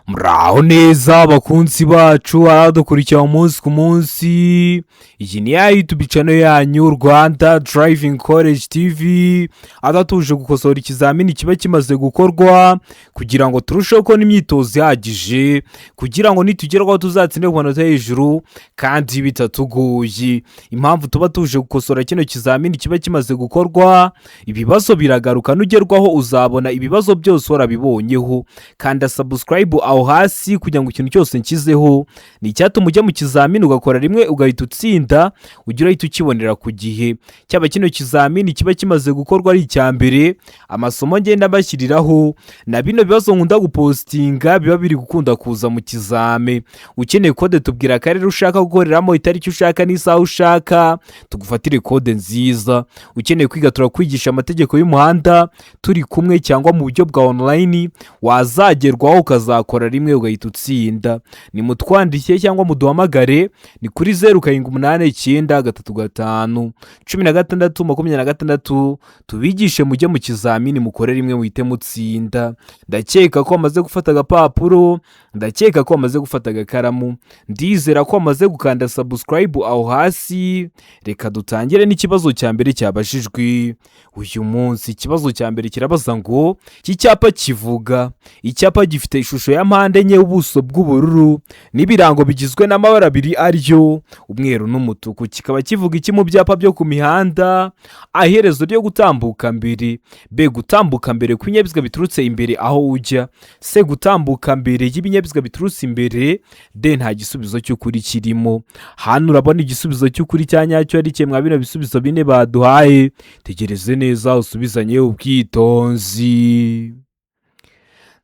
Muraho neza bakunzi bacu abadukurikira umunsi ku munsi. Iyi ni ya YouTube channel yanyu Rwanda Driving College TV, adatuje gukosora ikizamini kiba kimaze gukorwa kugira ngo turusheho kubona imyitozo ihagije, kugira ngo nitugerwaho tuzatsinde ku manota hejuru kandi bitatugoye. Impamvu tuba tuje gukosora kino kizamini kiba kimaze gukorwa, ibibazo biragaruka, nugerwaho uzabona ibibazo byose warabibonyeho. Kanda subscribe aho hasi kugira ngo ikintu cyose nshyizeho ni icyatuma ujya mu kizamini ugakora rimwe ugahita utsinda, ujya urahita ukibonera ku gihe. Cyaba kino kizamini kiba kimaze gukorwa ari icya mbere, amasomo ngenda mbashyiriraho na bino bibazo nkunda gupostinga biba biri gukunda kuza mu kizame. Ukeneye kode tubwira akarere ushaka gukoreramo, itariki ushaka n'isaha ushaka, tugufatire kode nziza. Ukeneye kwiga turakwigisha amategeko y'umuhanda turi kumwe cyangwa mu buryo bwa online, wazagerwaho ukazakora rimwe ugahita utsinda. Ni mutwandikiye cyangwa muduhamagare, ni kuri 0789351626 tubigishe mujye mu kizamini mukore rimwe muhite mutsinda. Ndakeka ko wamaze gufata agapapuro, ndakeka ko wamaze gufata agakaramu, ndizera ko wamaze gukanda subscribe aho hasi. Reka dutangire n'ikibazo cya mbere cyabajijwe uyu munsi. Ikibazo cya mbere kirabaza ngo iki cyapa kivuga, icyapa gifite ishusho ya mpande enye, ubuso bw'ubururu n'ibirango bigizwe n'amabara abiri ariyo umweru n'umutuku. Kikaba kivuga iki mu byapa byo ku mihanda? A, iherezo ryo gutambuka mbere. B, gutambuka mbere kw'ibinyabiziga biturutse imbere aho ujya. C, gutambuka mbere y'ibinyabiziga biturutse imbere. D, nta gisubizo cy'ukuri kirimo. Hano urabona igisubizo cy'ukuri cya nyacyo ari kimwe bino bisubizo bine baduhaye. Tegereze neza usubizanye ubwitonzi.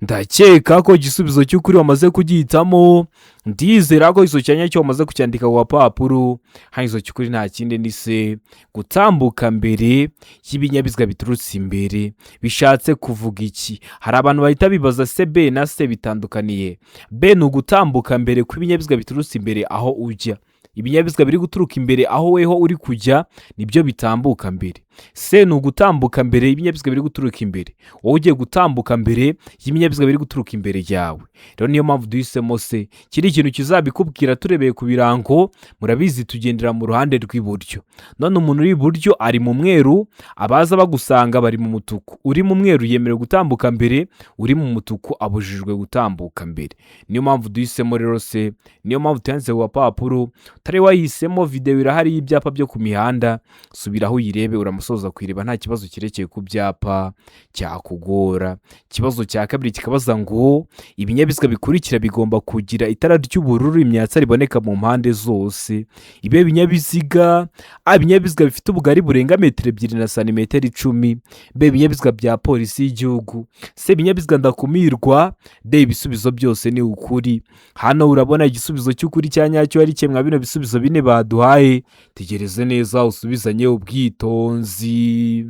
Ndakeka ko igisubizo cy'ukuri wamaze kugihitamo, ndizera ko iso cyanya cyo wamaze kucyandika ku papuro. Hanyuma cy'ukuri nta kindi ni C, gutambuka mbere y'ibinyabiziga biturutse imbere. Bishatse kuvuga iki? Hari abantu bahita bibaza se B na C bitandukaniye. B ni ugutambuka mbere kw'ibinyabiziga biturutse imbere aho ujya. Ibinyabiziga biri guturuka imbere aho weho uri kujya nibyo bitambuka mbere. C ni ugutambuka mbere y'ibinyabiziga biri guturuka imbere, wowe ugiye gutambuka mbere y'ibinyabiziga biri guturuka imbere yawe. Rero niyo mpamvu duhisemo C. Kiri ikintu kizabikubwira turebeye ku birango, murabizi tugendera mu ruhande rw'iburyo. None umuntu uri iburyo ari mu mweru, abaza bagusanga bari mu mutuku. Uri mu mweru yemerewe gutambuka mbere, uri mu mutuku abujijwe gutambuka mbere. Niyo mpamvu duhisemo rero C. Niyo mpamvu tuyanditse ku papuro. Utari wahisemo, video irahari y'ibyapa byo ku mihanda, subiraho uyirebe uramusoza kwireba, nta kibazo kirekeye ku byapa cyakugora. Ikibazo cya kabiri kikabaza ngo ibinyabiziga bikurikira bigomba kugira itara ry'ubururu, imyatsa riboneka mu mpande zose. Ibe binyabiziga A, ibinyabiziga bifite ubugari burenga metero 2 na santimetero 10. B, ibinyabiziga bya polisi y'igihugu. C, ibinyabiziga ndakumirwa. D, ibisubizo byose ni ukuri. Hano urabona igisubizo cy'ukuri cya nyacyo ari kimwe bino bisubizo bine baduhaye. Tegereze neza usubizanye ubwitonzi.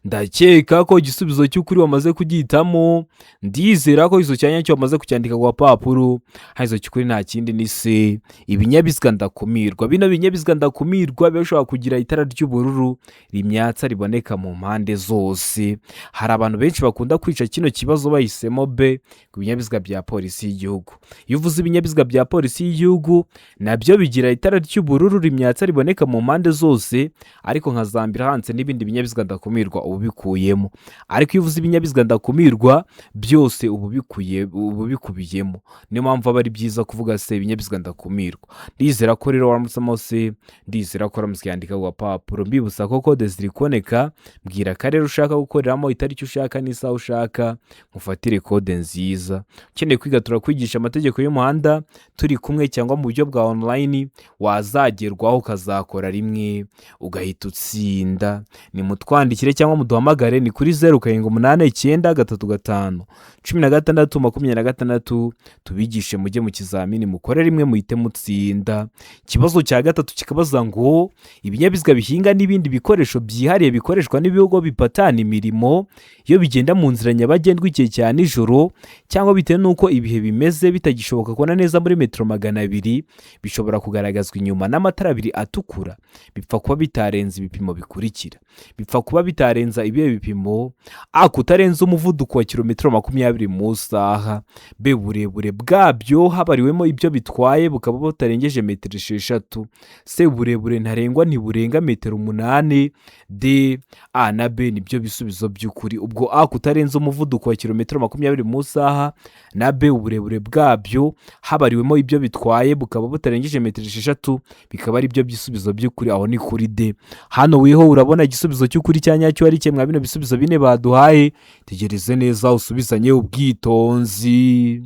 Ndakeka ko igisubizo cy'ukuri wamaze kugihitamo, ndizera ko izo cyanya cyo wamaze kucyandika ku papuro. Hanyuma cy'ukuri nta kindi ni C, ibinyabiziga ndakumirwa. Bino binyabiziga ndakumirwa bishobora kugira itara ry'ubururu, rimyatsa riboneka mu mpande zose. Hari abantu benshi bakunda kwica kino kibazo bahisemo B, ku binyabiziga bya polisi y'igihugu. Iyo uvuze ibinyabiziga bya polisi y'igihugu nabyo bigira itara ry'ubururu, rimyatsa riboneka mu mpande zose, ariko nka zambira hanze n'ibindi binyabiziga ndakumirwa ubikuyemo. Ariko iyo uvuze ibinyabiziga ndakumirwa byose ubikubiyemo. Niyo mpamvu aba ari byiza kuvuga C, ibinyabiziga ndakumirwa. Ndizera ko rero waramusamo C, ndizera ko waramusyandika ku papuro. Mbibutsa ko kode ziri kuboneka, mbwira akarere ushaka gukoreramo, itariki ushaka n'isaha ushaka, mufatire kode nziza. Ukeneye kwiga turakwigisha amategeko y'umuhanda turi kumwe cyangwa mu buryo bwa online, wazagerwaho ukazakora rimwe ugahita utsinda. Ni mutwandikire cyangwa muduhamagare, ni kuri 0789351626 tubigishe mujye mu kizamini mukore rimwe muhite mutsinda. Ikibazo cya gatatu kikabaza ngo ibinyabiziga bihinga n'ibindi bikoresho byihariye bikoreshwa n'ibigo bipatana imirimo iyo bigenda mu nzira nyabagendwa igihe cya nijoro, cyangwa bitewe n'uko ibihe bimeze bitagishoboka kubona neza muri metero 200, bishobora kugaragazwa inyuma n'amatara abiri atukura. Bipfa kuba bitarenze ibipimo bikurikira. Bipfa kuba bitarenze kurenza ibihe bipimo: a kutarenza umuvuduko wa kilometero 20 mu saha, b uburebure bwabyo habariwemo ibyo bitwaye bukaba butarengeje metero 6, c uburebure ntarengwa ntiburenga metero 8, d a na b nibyo bisubizo by'ukuri. Ubwo a kutarenza umuvuduko wa kilometero 20 mu saha na b uburebure bwabyo habariwemo ibyo bitwaye bukaba butarengeje metero 6 bikaba ari byo bisubizo by'ukuri, aho ni kuri d. Hano wiho urabona igisubizo cy'ukuri cya nyacyo ari kimwe bino bisubizo bine baduhaye, tegereze neza usubizanye ubwitonzi.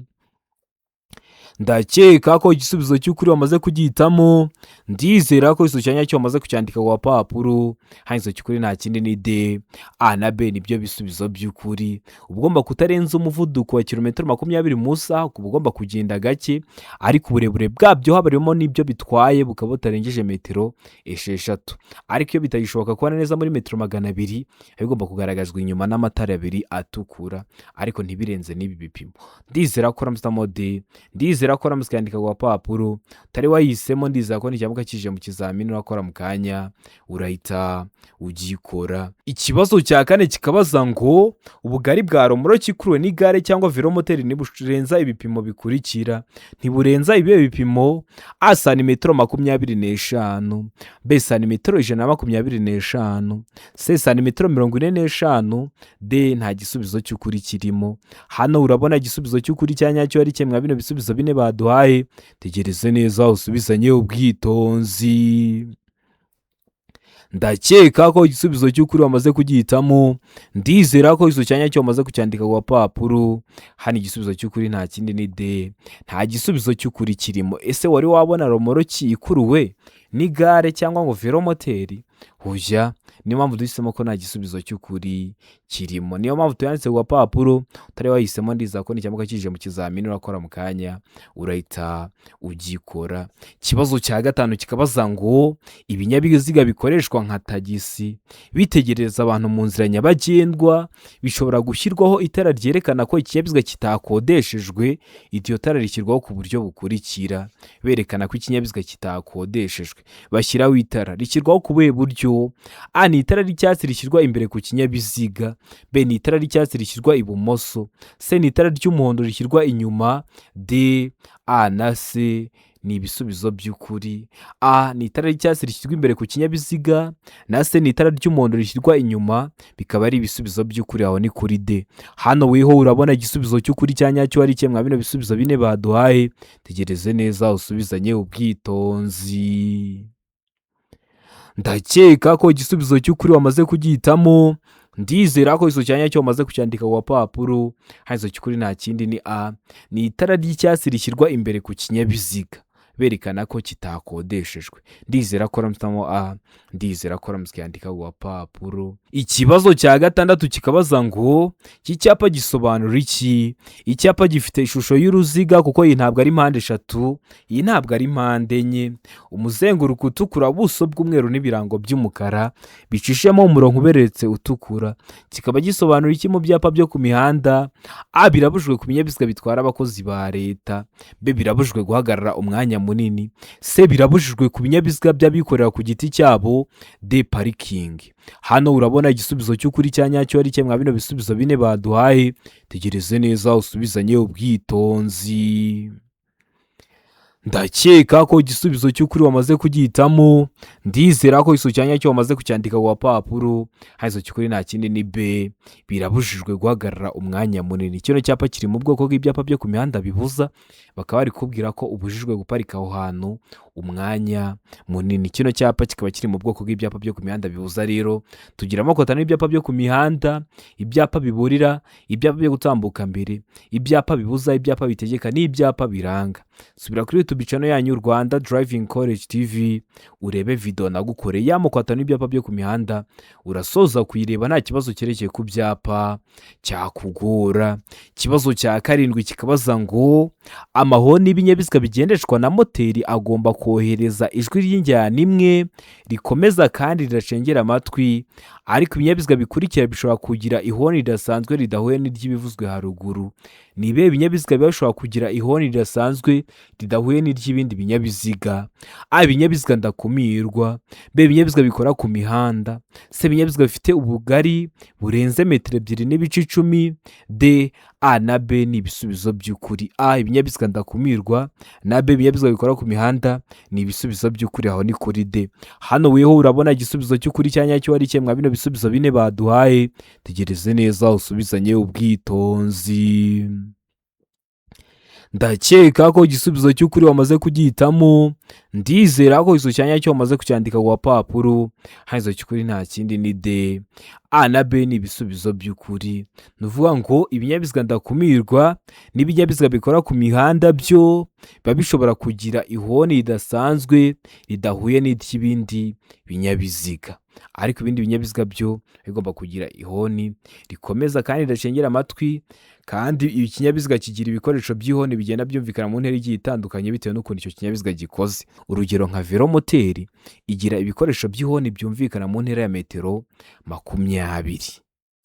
Ndakeka ko igisubizo cy'ukuri wamaze kugihitamo, ndizera ko igisubizo cya nyacyo wamaze kucyandika ku papuro. Hanyuma cy'ukuri nta kindi ni d, a na b nibyo bisubizo by'ukuri. Uba ugomba kutarenza umuvuduko wa kilometero 20 mu saha, uba ugomba kugenda gake, ariko uburebure bwabyo habarimo n'ibyo bitwaye bukaba butarengeje metero 6, ariko iyo bitagishoboka kubona neza muri metero 200 biba bigomba kugaragazwa inyuma n'amatara abiri atukura, ariko ntibirenze n'ibi bipimo. Ndizera ko uramutamo d, ndizera ko uramutse yandika ku papuro, utari wahisemo ndizera ko n'ikibazo kije mu kizamini urakora mu kanya urahita ugikora. Ikibazo cya kane kikabaza ngo ubugari bwa romoro kikuruwe n'igare cyangwa velomoteri ntiburenza ibipimo bikurikira: ntiburenza ibihe bipimo: a santimetero 25, b santimetero 125, c santimetero 45, d nta gisubizo cy'ukuri kirimo. Hano urabona igisubizo cy'ukuri cya nyacyo ari kimwe bino bisubizo bine baduhaye, tegereze neza usubizanye ubwitonzi. Ndakeka ko igisubizo cy'ukuri wamaze kugihitamo, ndizera ko igisubizo cya nyacyo wamaze kucyandika ku papuro. Hano igisubizo cy'ukuri nta kindi ni d, nta gisubizo cy'ukuri kirimo. Ese wari wabona romoro ikuruwe n'igare cyangwa ngo velomoteri? Hoya, niyo mpamvu duhisemo ko nta gisubizo cy'ukuri kirimo, niyo mpamvu tuyanditse ku papuro. Utari wahisemo ndizera ko n'ikibazo kije mu kizamini urakora mu kanya urahita ugikora. Ikibazo cya gatanu kikabaza ngo ibinyabiziga bikoreshwa nka tagisi bitegereza abantu mu nzira nyabagendwa bishobora gushyirwaho itara ryerekana ko ikinyabiziga kitakodeshejwe. Iryo tara rishyirwaho ku buryo bukurikira: berekana ko ikinyabiziga kitakodeshejwe, bashyiraho itara rishyirwaho ku buhe buryo: a ni itara ry'icyatsi rishyirwa imbere ku kinyabiziga, b ni itara ry'icyatsi rishyirwa ibumoso, c ni itara ry'umuhondo rishyirwa inyuma, d a na c ni ibisubizo by'ukuri. A ni itara ry'icyatsi rishyirwa imbere ku kinyabiziga, na c ni itara ry'umuhondo rishyirwa inyuma, bikaba ari ibisubizo by'ukuri, aho ni kuri d. Hano wiho urabona igisubizo cy'ukuri cya nyacyo ari kimwe bino bisubizo bine baduhaye, tegereze neza usubizanye ubwitonzi. Ndakeka ko igisubizo cy'ukuri wamaze kugihitamo, ndizera ko igisubizo cya nyacyo wamaze kucyandika ku papuro. Hanyuma cy'ukuri nta kindi ni a, ni itara ry'icyatsi rishyirwa imbere ku kinyabiziga berekana ko kitakodeshejwe. Ndizera ko uramutamo a, ndizera ko uramutse yandika ku papuro. Ikibazo cya gatandatu kikabaza ngo iki cyapa gisobanura iki? Icyapa gifite ishusho y'uruziga kuko iyi ntabwo ari mpande 3, iyi ntabwo ari mpande 4, umuzenguruko utukura, ubuso bw'umweru n'ibirango by'umukara bicishemo umurongo uberetse utukura. Kikaba gisobanura iki mu byapa byo ku mihanda? a birabujijwe ku binyabiziga bitwara abakozi ba leta, b birabujijwe guhagarara umwanya munini, c birabujijwe ku binyabiziga by'abikorera ku giti cyabo, d parikingi. Hano urabona igisubizo cy'ukuri cya nyacyo ari kimwe bino bisubizo bine baduhaye, tegereze neza usubizanye ubwitonzi. Ndakeka ko igisubizo cy'ukuri wamaze kugihitamo, ndizera ko igisubizo cya nyacyo wamaze kucyandika ku papuro. Hanyuma cy'ukuri nta kindi ni b, birabujijwe guhagarara umwanya munini. Kino cyapa kiri mu bwoko bw'ibyapa byo ku mihanda bibuza, bakaba bari kubwira ko ubujijwe guparika aho hantu umwanya munini. Kino cyapa kikaba kiri mu bwoko bw'ibyapa byo ku mihanda bibuza. Rero tugira amoko atanu y'ibyapa byo ku mihanda: ibyapa biburira, ibyapa byo gutambuka mbere, ibyapa bibuza, ibyapa bitegeka n'ibyapa biranga. Subira kuri YouTube channel yanyu Rwanda Driving College TV urebe video nagukoreye y'amoko atanu y'ibyapa byo ku mihanda, urasoza kuyireba nta kibazo cyerekeye ku byapa cyakugora. Ikibazo cya karindwi kikabaza ngo amahoni y'ibinyabiziga bigendeshwa na moteri agomba kohereza ijwi ry'injyana imwe rikomeza kandi riracengera amatwi, ariko ibinyabiziga bikurikira bishobora kugira ihoni ridasanzwe ridahuye n'iry'ibivuzwe haruguru. Ni ibihe binyabiziga biba bishobora kugira ihoni ridasanzwe ridahuye n'iry'ibindi binyabiziga? A. Ibinyabiziga ndakumirwa. B. Ibinyabiziga bikora ku mihanda. C. Ibinyabiziga bifite ubugari burenze metero 2.10. D. A na B ni ibisubizo by'ukuri. A. Ibinyabiziga ndakumirwa na B. Ibinyabiziga bikora ku mihanda ni ibisubizo by'ukuri. Aho ni kuri D. Hano weho urabona igisubizo cy'ukuri cya nyacyo ari kimwe bino bisubizo bine baduhaye. Tegereze neza usubizanye ubwitonzi. Ndakeka ko igisubizo cy'ukuri wamaze kugihitamo. Ndizera ko izo cyanya cyo wamaze kucyandika ku papuro. Haizo cy'ukuri nta kindi ni D. A na B ni ibisubizo by'ukuri. Nuvuga ngo ibinyabiziga ndakumirwa n'ibinyabiziga bikora ku mihanda byo biba bishobora kugira ihoni ridasanzwe ridahuye n'iry'ibindi binyabiziga, ariko ibindi binyabiziga byo bigomba kugira ihoni rikomeza kandi ridacengera amatwi. Kandi ikinyabiziga kigira ibikoresho by'ihoni bigenda byumvikana mu ntera igiye itandukanye bitewe n'ukuntu icyo kinyabiziga gikoze. Urugero nka velomoteri igira ibikoresho by'ihoni byumvikana mu ntera ya metero 20.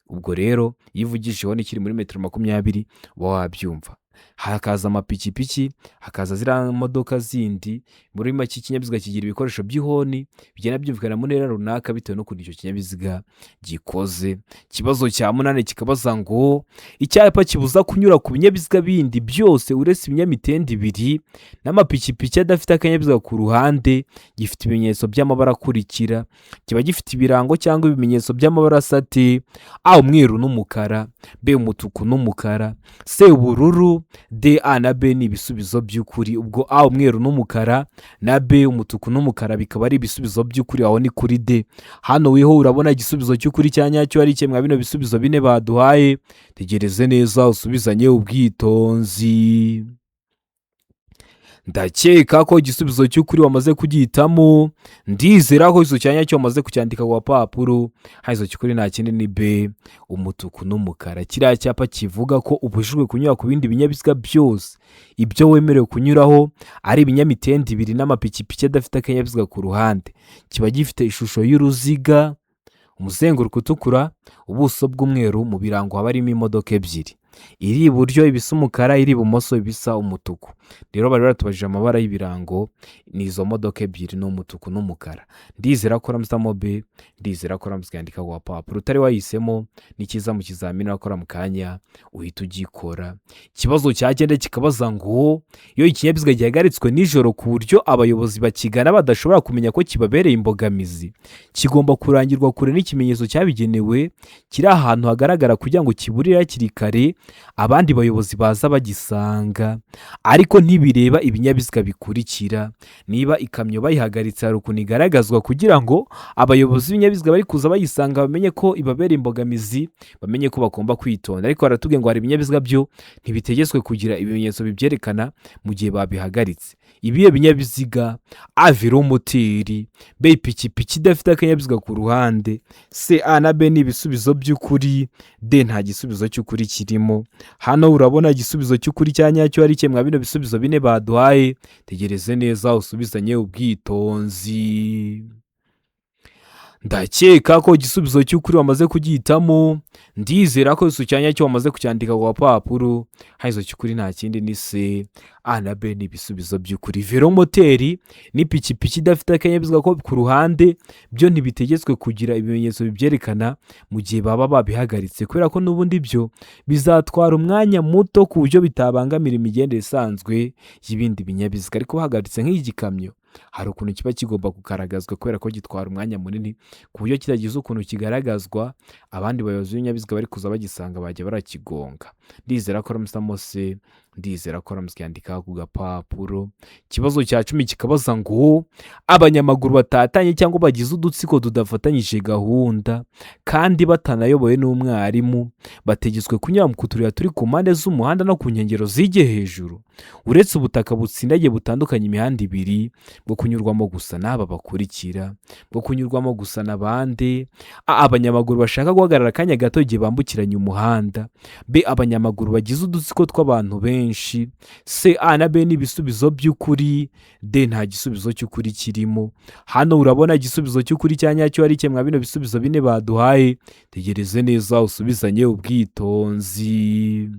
Ubwo rero iyo uvugije ihoni kiri muri metero 20 uba wabyumva. Hakaza amapikipiki, hakaza ziriya modoka zindi. Muri make ikinyabiziga kigira ibikoresho by'ihoni bigenda byumvikana mu ntera runaka bitewe n'ukuntu icyo kinyabiziga gikoze. Ikibazo cya 8 kikabaza ngo icyapa kibuza kunyura ku binyabiziga bindi byose uretse ibinyamitende 2 n'amapikipiki adafite akanyabiziga ku ruhande gifite ibimenyetso by'amabara akurikira. Kiba gifite ibirango cyangwa ibimenyetso by'amabara asate: A. Umweru n'umukara. B. Umutuku n'umukara. C. Ubururu. D. A na B ni ibisubizo by'ukuri. Ubwo A umweru n'umukara na B umutuku n'umukara bikaba ari ibisubizo by'ukuri. Aho ni kuri D. Hano weho urabona igisubizo cy'ukuri cya nyacyo ari kimwe bino bisubizo bine baduhaye. Tegereze neza usubizanye ubwitonzi. Ndakeka ko igisubizo cy'ukuri wamaze kugihitamo. Ndizera ko izo cyanya cyo wamaze kucyandika ku papuro. Haizo cy'ukuri nta kindi ni B. Umutuku n'umukara. Kiriya cyapa kivuga ko ubujijwe kunyura ku bindi binyabiziga byose ibyo wemerewe kunyuraho ari ibinyamitende 2 n'amapikipiki adafite akanyabiziga ku ruhande. Kiba gifite ishusho y'uruziga, umuzenguruko utukura, ubuso bw'umweru, mu birango haba harimo imodoka 2. Iri iburyo ibisa umukara, iri ibumoso ibisa umutuku. Rero bari baratubajije amabara y'ibirango ni izo modoka 2 n'umutuku n'umukara. Ndizera ko ramsamo B, ndizera ko ramsiyandika ku papuro. Utari wahisemo ni kiza mu kizamini akora mu kanya uhita ugikora. Ikibazo cyagende kikabaza ngo iyo ikinyabiziga gihagaritswe nijoro ku buryo abayobozi bakigana badashobora kumenya ko kibabereye imbogamizi, kigomba kurangirwa kure n'ikimenyetso cyabigenewe kiri ahantu hagaragara kugira ngo kiburire hakiri kare abandi bayobozi baza bagisanga. Ariko ntibireba ibinyabiziga bikurikira. Niba ikamyo bayihagaritse hari ukuntu igaragazwa kugira ngo abayobozi b'ibinyabiziga bari kuza bayisanga bamenye ko ibabereye imbogamizi, bamenye ko bagomba kwitonda. Ariko baratubwiye ngo hari ibinyabiziga byo ntibitegetswe kugira ibimenyetso bibyerekana mu gihe babihagaritse. Ibihe binyabiziga: A. Velomoteri. B. Ipikipiki idafite akanyabiziga ku ruhande. C. A na B ni ibisubizo by'ukuri. D. Nta gisubizo cy'ukuri kirimo. Hano urabona igisubizo cy'ukuri cya nyacyo ari kimwe bino bisubizo bine baduhaye. Tegereze neza usubizanye ubwitonzi. Ndakeka ko igisubizo cy'ukuri wamaze kugihitamo. Ndizera ko iso cyanya cyo wamaze kucyandika ku papuro. Haizo cy'ukuri nta kindi ni C. A na B ni ibisubizo by'ukuri. Velomoteri n'ipikipiki idafite akanyabiziga ko ku ruhande byo ntibitegetswe kugira ibimenyetso bibyerekana mu gihe baba babihagaritse, kubera ko n'ubundi byo bizatwara umwanya muto ku buryo bitabangamira imigendere isanzwe y'ibindi binyabiziga. Ariko bahagaritse nk'igikamyo hari ukuntu kiba kigomba kugaragazwa kubera ko gitwara umwanya munini ku buryo kitagize ukuntu kigaragazwa abandi bayobozi b'ibinyabiziga bari kuza bagisanga bajya barakigonga. Ndizera ko ramsamo C, ndizera ko ramsiyandika ku gapapuro. Ikibazo cya 10 kikabaza ngo abanyamaguru batatanye cyangwa bagize udutsiko tudafatanyije gahunda kandi batanayoboye n'umwarimu bategetswe kunyura mu kuturiya turi ku mpande z'umuhanda no ku nkengero zijye hejuru, uretse ubutaka butsindagiye butandukanye imihanda 2 bwo kunyurwamo gusa n'aba bakurikira: bwo kunyurwamo gusa n'abandi. A. Abanyamaguru bashaka guhagarara akanya gato igihe bambukiranya umuhanda. B. Abanyamaguru abanyamaguru bagize udutsiko tw'abantu benshi. C, A na B ni ibisubizo by'ukuri, D nta gisubizo cy'ukuri kirimo. Hano urabona igisubizo cy'ukuri cya nyacyo ari kimwe bino bisubizo bine baduhaye. Tegereze neza usubizanye ubwitonzi.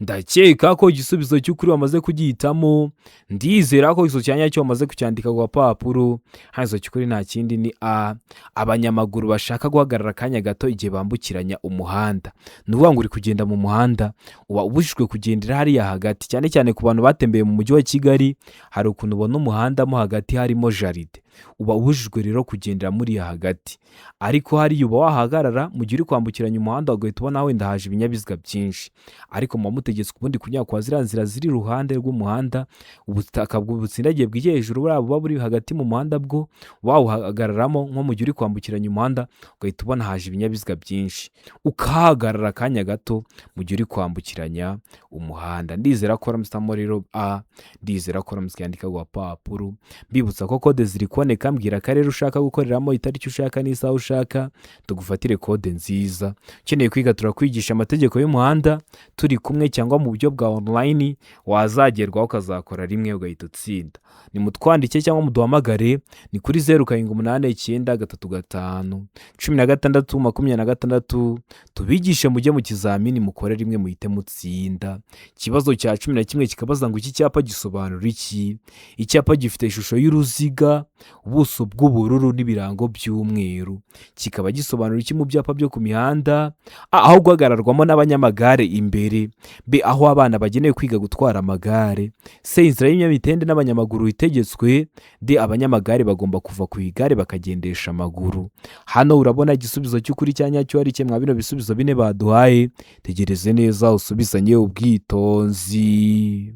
Ndakeka ko igisubizo cy'ukuri wamaze kugihitamo. Ndizera ko iso cyanya cyo wamaze kucyandika ku papuro. Hano cy'ukuri nta kindi ni A. Abanyamaguru bashaka guhagarara akanya gato igihe bambukiranya umuhanda. Nuvuga ngo uri kugenda mu muhanda, uba ubujijwe kugendera hariya hagati, cyane cyane ku bantu batembeye mu mujyi wa Kigali. Hari ukuntu ubona umuhanda mo hagati harimo jaride, uba ubujijwe rero kugendera muri hagati. Ariko hariya uba wahagarara mu gihe uri kwambukiranya umuhanda, ugahita ubona wenda haje ibinyabiziga byinshi, ariko muba mutegetswe ubundi kunyura kwa ziriya nzira ziri iruhande rw'umuhanda. Ubutaka butsindagiye bw'igihe hejuru buba buri hagati mu muhanda bwo wawuhagararamo nko mu gihe uri kwambukiranya umuhanda, ugahita ubona haje ibinyabiziga byinshi, ukahagarara akanya gato mu gihe uri kwambukiranya umuhanda. Ndizera ko ramusitamo rero A, ndizera ko ramusikandika ku papuro. Mbibutsa ko kode ziri kuboneka, mbwira akarere ushaka gukoreramo, itariki ushaka n'isaha ushaka, tugufatire kode nziza. Ukeneye kwiga turakwigisha amategeko y'umuhanda turi kumwe, cyangwa mu buryo bwa online wazagerwaho ukazakora rimwe ugahita utsinda. Ni mutwandike cyangwa muduhamagare, ni kuri 0789 tubigishe mujye mu kizamini mukore rimwe muhite mutsinda. Ikibazo cya 11 kikabaza ngo iki cyapa gisobanura iki? Icyapa gifite ishusho y'uruziga, ubuso bw'ubururu n'ibirango by'umweru. Kikaba gisobanura iki mu byapa byo ku mihanda? A, aho guhagararwamo n'abanyamagare imbere. B, aho abana bagenewe kwiga gutwara amagare. C, inzira y'ibinyamitende n'abanyamaguru itegetswe. D, abanyamagare bagomba kuva ku igare bakagendesha amaguru. Hano urabona igisubizo cy'ukuri cya nyacyo ari kimwe bino bisubizo bine baduhaye. Tegereze neza usubizanye ubwitonzi.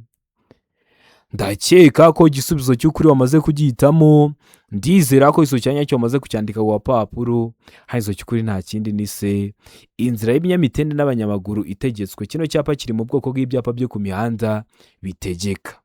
Ndakeka ko igisubizo cy'ukuri wamaze kugihitamo. Ndizera ko iso cyanya cyo wamaze kucyandika ku papuro. Hano cy'ukuri nta kindi ni C, inzira y'ibinyamitende n'abanyamaguru itegetswe. Kino cyapa kiri mu bwoko bw'ibyapa byo ku mihanda bitegeka.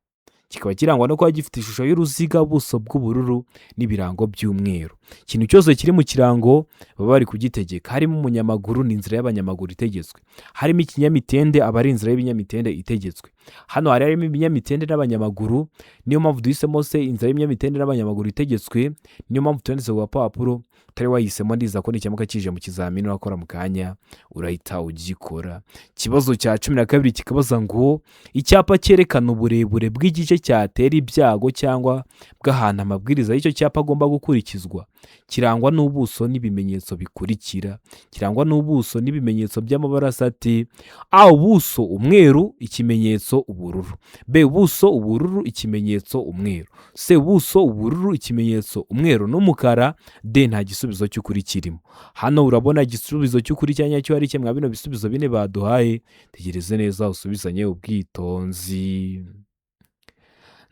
Kikaba kirangwa no kuba gifite ishusho y'uruziga, ubuso bw'ubururu n'ibirango by'umweru. Ikintu cyose kiri mu kirango baba bari kugitegeka. Harimo umunyamaguru ni inzira y'abanyamaguru itegetswe. Harimo ikinyamitende aba ari inzira y'ibinyamitende itegetswe. Hano harimo ibinyamitende n'abanyamaguru, niyo mpamvu duhisemo se inzira y'ibinyamitende n'abanyamaguru itegetswe. Niyo mpamvu twanditse ku papuro. Utari wahisemo ndiza ko n'icyamuka kije mu kizamini wakora mu kanya urahita ugikora. Ikibazo cya 12 kikabaza ngo icyapa cyerekana uburebure bw'igice cyatera ibyago cyangwa bw'ahantu amabwiriza y'icyo cyapa agomba gukurikizwa. Kirangwa n'ubuso n'ibimenyetso bikurikira. Kirangwa n'ubuso n'ibimenyetso by'amabara asati: A, ubuso umweru, ikimenyetso ubururu. B, ubuso ubururu, ikimenyetso umweru. C, ubuso ubururu, ikimenyetso umweru n'umukara. D, nta gisubizo cy'ukuri kirimo. Hano urabona igisubizo cy'ukuri cya nyacyo ari kimwe bino bisubizo bine baduhaye. Tegereze neza usubizanye ubwitonzi.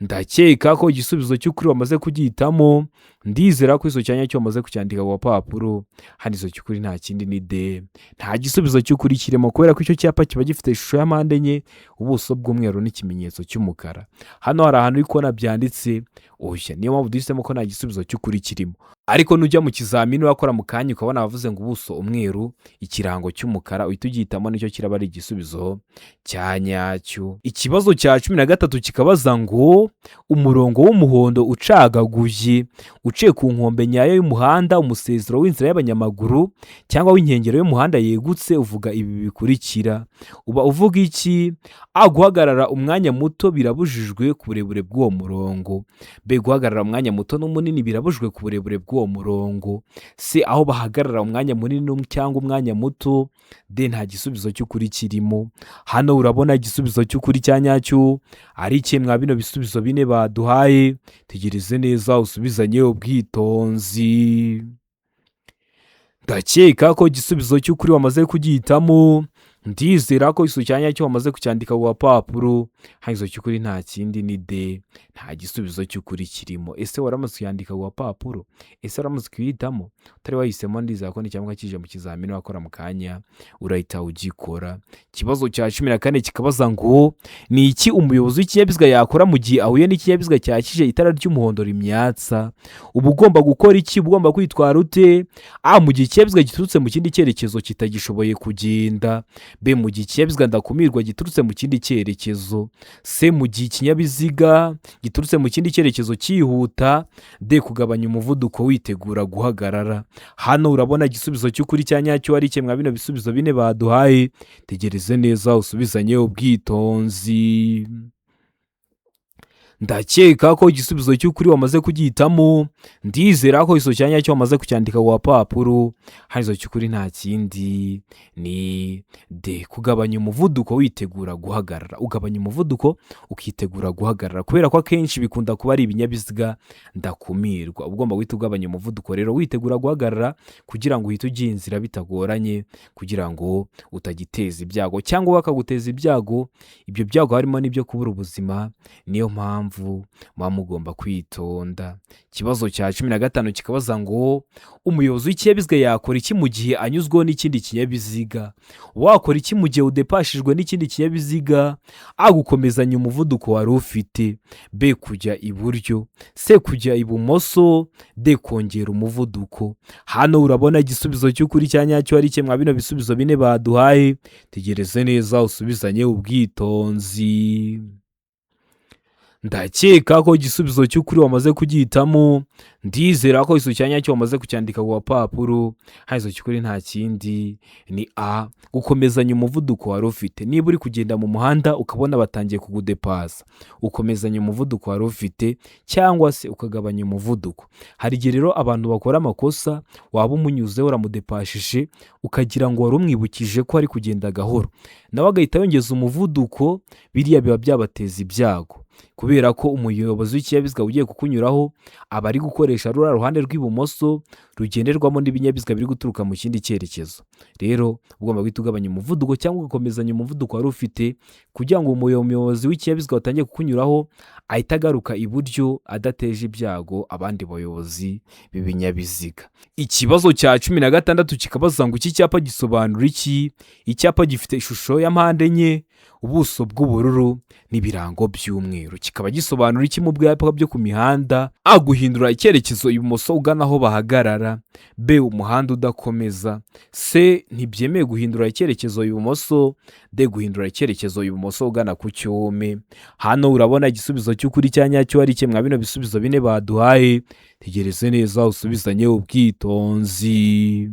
Ndakeka ko igisubizo cy'ukuri wamaze kugihitamo. Ndizera ko iso cyanya cyo wamaze kucyandika ku papuro. Hano iso cy'ukuri nta kindi ni D, nta gisubizo cy'ukuri kirimo, kubera ko icyo cyapa kiba gifite ishusho ya mpande enye, ubuso bw'umweru n'ikimenyetso cy'umukara. Hano hari ahantu uri kubona byanditse oya, niyo mpamvu duhisemo ko nta gisubizo cy'ukuri kirimo. Ariko nujya mu kizamini wakora mu kanya ukabona bavuze ngo ubuso umweru, ikirango cy'umukara, uhita ugihitamo nicyo kiraba ari igisubizo cya nyacyo. Ikibazo cya 13 kikabaza ngo umurongo w'umuhondo ucagaguye uciye ku nkombe nyayo y'umuhanda, umusezero w'inzira y'abanyamaguru cyangwa w'inkengero y'umuhanda yegutse uvuga ibi bikurikira. Uba uvuga iki? A, guhagarara umwanya muto birabujijwe ku burebure bw'uwo murongo. B, guhagarara umwanya muto n'umunini birabujijwe ku burebure bw'uwo murongo. C, aho bahagarara umwanya munini cyangwa umwanya muto. D, nta gisubizo cy'ukuri kirimo. Hano urabona igisubizo cy'ukuri cya nyacyo ari kimwe bino bisubizo bine baduhaye. Tegereze neza usubizanye ubwitonzi. Ndakeka ko igisubizo cy'ukuri wamaze kugihitamo. Ndizera ko iso cyanya cyo wamaze kucyandika ku papuro. Hano cy'ukuri nta kindi ni D, nta gisubizo cy'ukuri kirimo. Ese waramutse uyandika ku papuro? Ese waramutse kuyitamo? Utari wahisemo ndizera ko n'icyamuka kije mu kizamini wakora mu kanya urahita ugikora. Ikibazo cya 14 kikabaza ngo ni iki umuyobozi w'ikinyabiziga yakora mu gihe ahuye n'ikinyabiziga cyakije itara ry'umuhondo rimyatsa? Uba ugomba gukora iki? Uba ugomba kwitwara ute? A, mu gihe ikinyabiziga giturutse mu kindi cyerekezo kitagishoboye kugenda. B mu gihe ikinyabiziga ndakumirwa giturutse mu kindi cyerekezo. C mu gihe ikinyabiziga giturutse mu kindi cyerekezo cyihuta. D kugabanya umuvuduko witegura guhagarara. Hano urabona igisubizo cy'ukuri cya nyacyo ari kimwe bino bisubizo bine baduhaye. Tegereze neza usubizanye ubwitonzi. Ndakeka ko igisubizo cy'ukuri wamaze kugihitamo. Ndizera ko iso cyanya cyo wamaze kucyandika ku papuro. Harizo cy'ukuri nta kindi ni D kugabanya umuvuduko witegura guhagarara. Ugabanya umuvuduko ukitegura guhagarara kubera ko akenshi bikunda kuba ari ibinyabiziga ndakumirwa. Ugomba guhita ugabanya umuvuduko rero witegura guhagarara kugira ngo uhite ugira inzira bitagoranye, kugira ngo utagiteza ibyago cyangwa bakaguteza ibyago. Ibyo byago harimo n'ibyo kubura ubuzima. Niyo mpamvu muba mugomba kwitonda. Ikibazo cya 15 kikabaza ngo umuyobozi w'ikinyabiziga yakora iki mu gihe anyuzweho n'ikindi kinyabiziga? Wakora iki mu gihe udepashijwe n'ikindi kinyabiziga? A gukomezanya umuvuduko wari ufite. B kujya iburyo. C kujya ibumoso. D kongera umuvuduko. Hano urabona igisubizo cy'ukuri cya nyacyo ari kimwe bino bisubizo bine baduhaye. Tegereze neza usubizanye ubwitonzi. Ndakeka ko igisubizo cy'ukuri wamaze kugihitamo. Ndizera ko iso cyanya cyo wamaze kucyandika ku papuro. Harizo cy'ukuri nta kindi ni A gukomezanya umuvuduko wari ufite. Niba uri kugenda mu muhanda ukabona batangiye kugudepasa, ukomezanya umuvuduko wari ufite cyangwa se ukagabanya umuvuduko. Hari igihe rero abantu bakora amakosa, waba umunyuzeho uramudepashije ukagira ngo wari umwibukije ko ari kugenda gahoro, nawe agahita yongeza umuvuduko. Biriya biba byabateza ibyago kubera ko umuyobozi w'ikinyabiziga ugiye kukunyuraho aba ari gukoresha rura ruhande rw'ibumoso rugenderwamo n'ibinyabiziga biri guturuka mu kindi cyerekezo. Rero ugomba guhita ugabanya umuvuduko cyangwa ugakomezanya umuvuduko wari ufite kugira ngo umuyobozi w'ikinyabiziga watangiye kukunyuraho ahita agaruka iburyo adateje ibyago abandi bayobozi b'ibinyabiziga. Ikibazo cya 16 kikabaza ngo iki cyapa gisobanura iki? Icyapa gifite ishusho ya mpande enye, ubuso bw'ubururu n'ibirango by'umweru. Kikaba gisobanura iki mu byapa byo ku mihanda? A guhindura icyerekezo ibumoso ugana aho bahagarara. B umuhanda udakomeza. C ntibyemeye guhindura icyerekezo ibumoso. D guhindura icyerekezo ibumoso ugana ku cyome. Hano urabona igisubizo cy'ukuri cya nyacyo ari kimwe bino bisubizo bine baduhaye. Tegereze neza usubizanye ubwitonzi.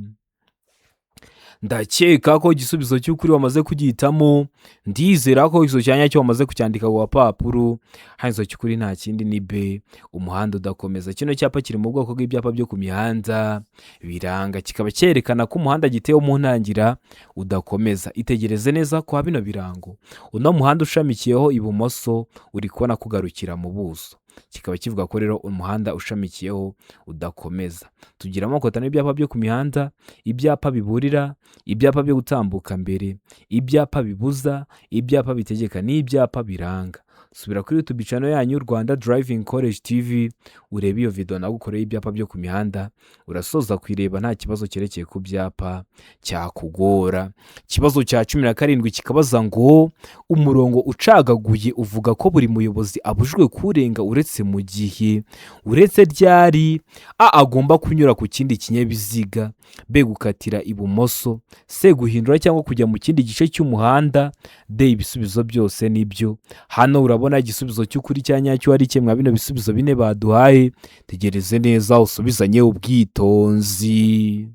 Ndakeka ko igisubizo cy'ukuri wamaze kugihitamo. Ndizera ko iso cyanya cyo wamaze kucyandika ku papuro. Harizo cy'ukuri nta kindi ni B umuhanda udakomeza. Kino cyapa kiri mu bwoko bw'ibyapa byo ku mihanda biranga, kikaba cyerekana ko umuhanda gitewe mu ntangira udakomeza. Itegereze neza ko bino birango uno muhanda ushamikiyeho ibumoso uri kubona kugarukira mu buso. Kikaba kivuga ko rero umuhanda ushamikiyeho udakomeza. Tugira amoko atanu y'ibyapa byo ku mihanda: ibyapa biburira, ibyapa byo gutambuka mbere, ibyapa bibuza, ibyapa bitegeka n'ibyapa biranga. Subira kuri YouTube channel yanyu Rwanda Driving College TV urebe iyo video nagukoreye ibyapa byo ku mihanda, urasoza kwireba nta kibazo cyerekeye ku byapa cyakugora. Ikibazo cya 17 kikabaza ngo umurongo ucagaguye uvuga ko buri muyobozi abujwe kurenga uretse mu gihe uretse ryari: A agomba kunyura ku kindi kinyabiziga, B gukatira ibumoso, C guhindura cyangwa kujya mu kindi gice cy'umuhanda, D ibisubizo byose nibyo. Hano urabona igisubizo cy'ukuri cya nyacyo ari kimwe bino bisubizo bine baduhaye. Tegereze neza usubizanye ubwitonzi.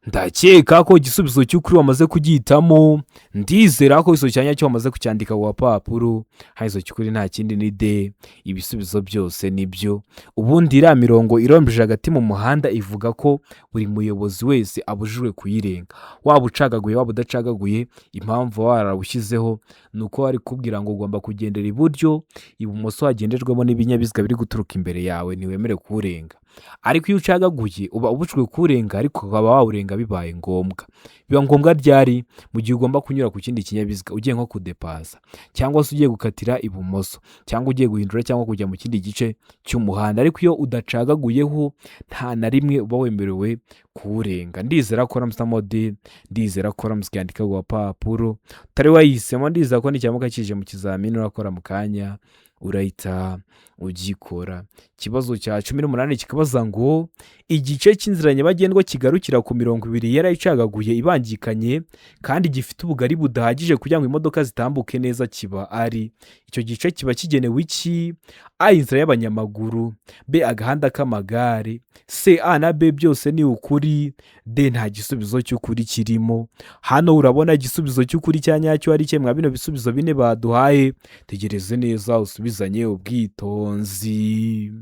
Ndakeka ko igisubizo cy'ukuri wamaze kugihitamo. Ndizera ko iso cyanya cyo wamaze kucyandika ku papuro. Harizo cy'ukuri nta kindi ni D ibisubizo byose nibyo. Ubundi iriya mirongo irombeje hagati mu muhanda ivuga ko buri muyobozi wese abujijwe kuyirenga, waba ucagaguye waba udacagaguye. Impamvu warawushyizeho ni uko ari kubwira ngo ugomba kugendera iburyo, ibumoso hagenderwamo n'ibinyabiziga biri guturuka imbere yawe ntiwemere kuwurenga. Ariko iyo ucagaguye uba ubujijwe kuwurenga, ariko ukaba wawurenga bibaye ngombwa. Biba ngombwa ryari? Mu gihe ugomba kunyura ku kindi kinyabiziga ugiye nko kudepasa, cyangwa se ugiye gukatira ibumoso, cyangwa ugiye guhindura cyangwa kujya mu kindi gice cy'umuhanda. Ariko iyo udacagaguyeho nta na rimwe uba wemerewe kuwurenga. Ndizera ko ramustamode, ndizera ko ramusyandika ku papuro utari wayihisemo. Ndizera ko n'icyamuka kije mu kizamini urakora mu kanya urahita ugikora. Ikibazo cya 18 kikabaza ngo igice cy'inzira nyabagendwa kigarukira ku 20 yarayicagaguye ibangikanye kandi gifite ubugari budahagije kugira ngo imodoka zitambuke neza kiba ari. Icyo gice kiba kigenewe iki? A, inzira y'abanyamaguru, B, agahanda k'amagare, C, A na B byose ni ukuri, D, nta gisubizo cy'ukuri kirimo. Hano urabona igisubizo cy'ukuri cya nyacyo ari kimwe bino bisubizo bine baduhaye. Tegereze neza usubizanye ubwitonzi.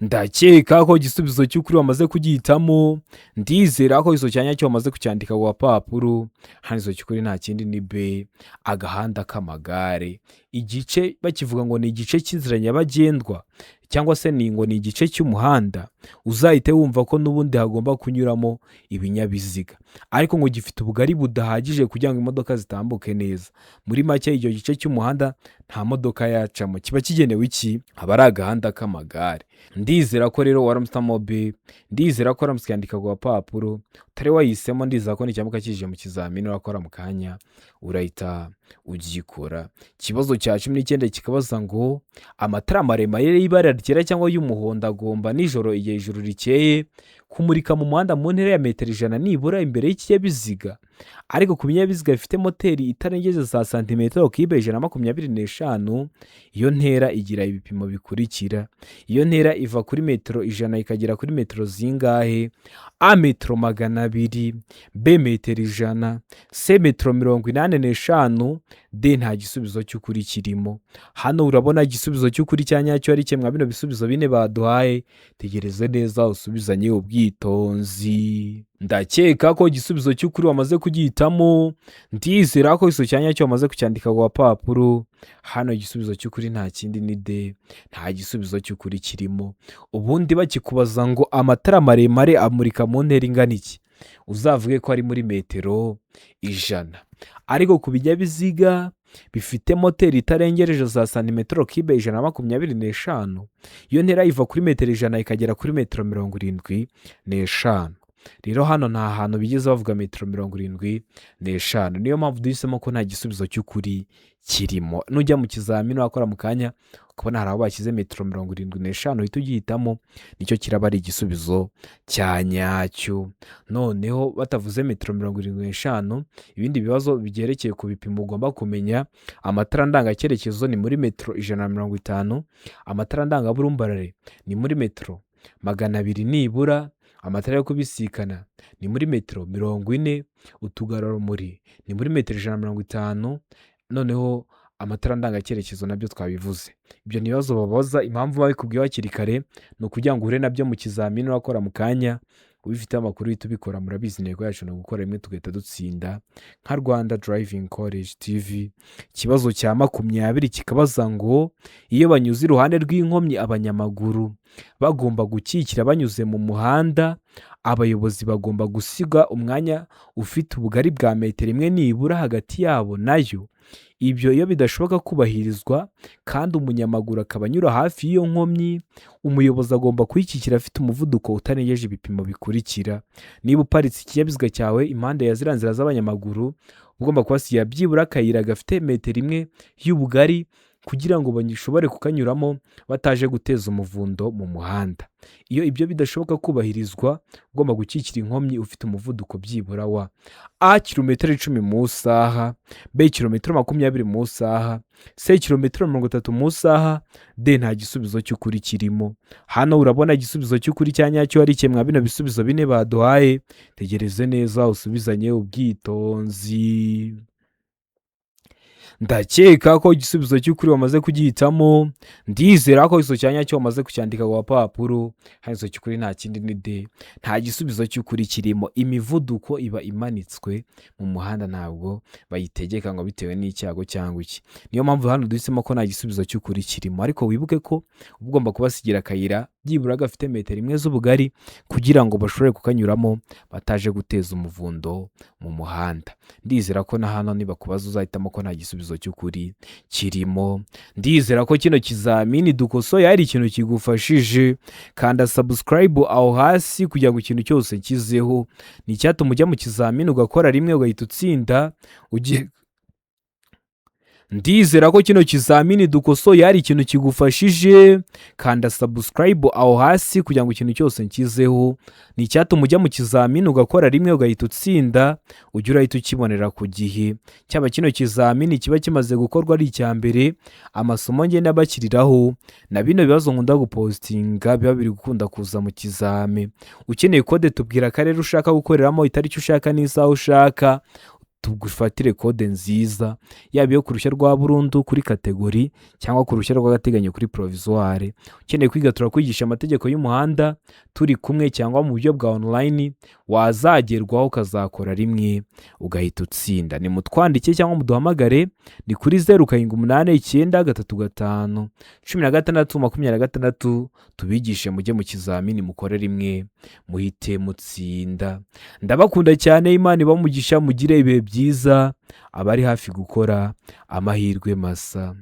Ndakeka ko igisubizo cy'ukuri wamaze kugihitamo. Ndizera ko iso cyanya cyo wamaze kucyandika ku papuro. Hano iso cy'ukuri nta kindi ni B, agahanda k'amagare. Igice bakivuga ngo ni igice cy'inzira nyabagendwa cyangwa se ni igice cy'umuhanda, uzahite wumva ko n'ubundi hagomba kunyuramo ibinyabiziga, ariko ngo gifite ubugari budahagije kugira ngo imodoka zitambuke neza. Muri make icyo gice cy'umuhanda nta modoka yacamo, kiba kigenewe iki? Aba ari agahanda k'amagare. Ndizera ko rero waramutamo B, ndizera ko waramutse yandika ku papuro, utari wahisemo ndizera ko nicyamuka kije mu kizamini urakora mu kanya urahita ugikora. Ikibazo cya 19 kikabaza ngo amatara maremare y'ibara ryera cyangwa y'umuhondo agomba nijoro igihe ijuru rikeye kumurika mu muhanda mu ntera ya metero 100 nibura imbere y'ikinyabiziga, ariko ku binyabiziga bifite moteri itarengeje za santimetero kibe 125, iyo ntera igira ibipimo bikurikira. Iyo ntera iva kuri metero 100 ikagera kuri metero zingahe? A, metero 200, B, metero 100, C, metero 85, D, nta gisubizo cy'ukuri kirimo. Hano urabona igisubizo cy'ukuri cya nyacyo ari kimwe bino bisubizo bine baduhaye. Tegereze neza usubizanye ubwitonzi. Ndakeka ko igisubizo cy'ukuri wamaze kugihitamo. Ndizera ko iso cyanya cyo wamaze kucyandika ku papuro. Hano igisubizo cy'ukuri nta kindi ni D, nta gisubizo cy'ukuri kirimo. Ubundi bakikubaza ngo amatara maremare amurika mu ntera ingana iki, uzavuge ko ari muri metero 100, ariko ku binyabiziga bifite moteri itarengereje za santimetero kibe 125, iyo ntera iva kuri metero 100 ikagera kuri metero 75. Rero hano nta hantu bigeze bavuga metero 75, niyo mpamvu duhisemo ko nta gisubizo cy'ukuri kirimo. Nujya mu kizamini wakora mu kanya ukabona hari aho bashyize metero 75 uhita ugihitamo, nicyo kiraba ari igisubizo cya nyacyo. Noneho batavuze metero 75, ibindi bibazo bigerekeye ku bipimo ugomba kumenya. Amatara ndangacyerekezo ni muri metero 150, amatara ndangaburumbarare ni muri metero 200 nibura, amatara yo kubisikana ni muri metero 40, utugarurumuri ni muri metero 150. Noneho amatara ndangacyerekezo nabyo twabivuze. Ibyo ni ibibazo babaza, impamvu babikubwiye hakiri kare ni ukugira ngo uhure nabyo mu kizamini urakora mu kanya. Ubifite amakuru uhita ubikora, murabizi intego yacu ni ugukora rimwe tugahita dutsinda nka Rwanda Driving College TV. Ikibazo cya 20 kikabaza ngo iyo banyuze iruhande rw'inkomyi abanyamaguru bagomba gukikira banyuze mu muhanda, abayobozi bagomba gusiga umwanya ufite ubugari bwa metero 1 nibura hagati yabo nayo. Ibyo iyo bidashoboka kubahirizwa kandi umunyamaguru akaba anyura hafi y'iyo nkomyi, umuyobozi agomba kuyikikira afite umuvuduko utarengeje ibipimo bikurikira. Niba uparitse ikinyabiziga cyawe impande ya ziriya nzira z'abanyamaguru, ugomba kubasigira byibura akayira gafite metero 1 y'ubugari kugira ngo bashobore kukanyuramo bataje guteza umuvundo mu muhanda. Iyo ibyo bidashoboka kubahirizwa, ugomba gukikira inkomyi ufite umuvuduko byibura wa A, kilometero 10 mu isaha, B, kilometero 20 mu isaha, C, kilometero 30 mu isaha, D, nta gisubizo cy'ukuri kirimo. Hano urabona igisubizo cy'ukuri cya nyacyo ari kimwe bino bisubizo bine baduhaye. Tegereze neza usubizanye ubwitonzi. Ndakeka ko igisubizo cy'ukuri wamaze kugihitamo. Ndizera ko iso cyanya cyo wamaze kucyandika ku papuro. Hano iso cy'ukuri nta kindi ni D, nta gisubizo cy'ukuri kirimo. Imivuduko iba imanitswe mu muhanda, ntabwo bayitegeka ngo bitewe n'icyago cyangwa iki. Niyo mpamvu hano duhisemo ko nta gisubizo cy'ukuri kirimo, ariko wibuke ko ugomba kubasigira akayira byibura gafite metero 1 z'ubugari kugira ngo bashobore kukanyuramo bataje guteza umuvundo mu muhanda. Ndizera ko na hano niba kubaza uzahitamo ko nta gisubizo cy'ukuri kirimo. Ndizera ko kino kizamini dukosoye ari ikintu kigufashije. Kanda subscribe aho hasi kugira ngo ikintu cyose kizeho. Ni icyatuma ujya mu kizamini ugakora rimwe ugahita utsinda. ndizera ko kino kizamini dukosoye hari ikintu kigufashije. kanda subscribe aho hasi kugira ngo ikintu cyose nkizeho ni icyatuma ujya mu kizamini ugakora rimwe ugahita utsinda, ujya urahita ukibonera ku gihe. cyaba kino kizamini kiba kimaze gukorwa ari icya mbere, amasomo ngenda bakiriraho na bino bibazo nkunda gupostinga biba biri gukunda kuza mu kizame. ukeneye kode tubwira akarere ushaka gukoreramo, itariki ushaka n'isaha ushaka, tugufatire kode nziza, yaba iyo ku ruhushya rwa burundu kuri kategori cyangwa ku ruhushya rw'agateganyo kuri provisoire. ukeneye kwiga turakwigisha amategeko y'umuhanda turi kumwe cyangwa mu buryo bwa online, wazagerwaho ukazakora rimwe ugahita utsinda. ni mutwandike cyangwa muduhamagare, ni kuri 0789351626 tubigishe mujye mu kizamini mukore rimwe muhite mutsinda. ndabakunda cyane, Imana ibamugisha, mugire ibihe byiza. abari hafi gukora amahirwe masa.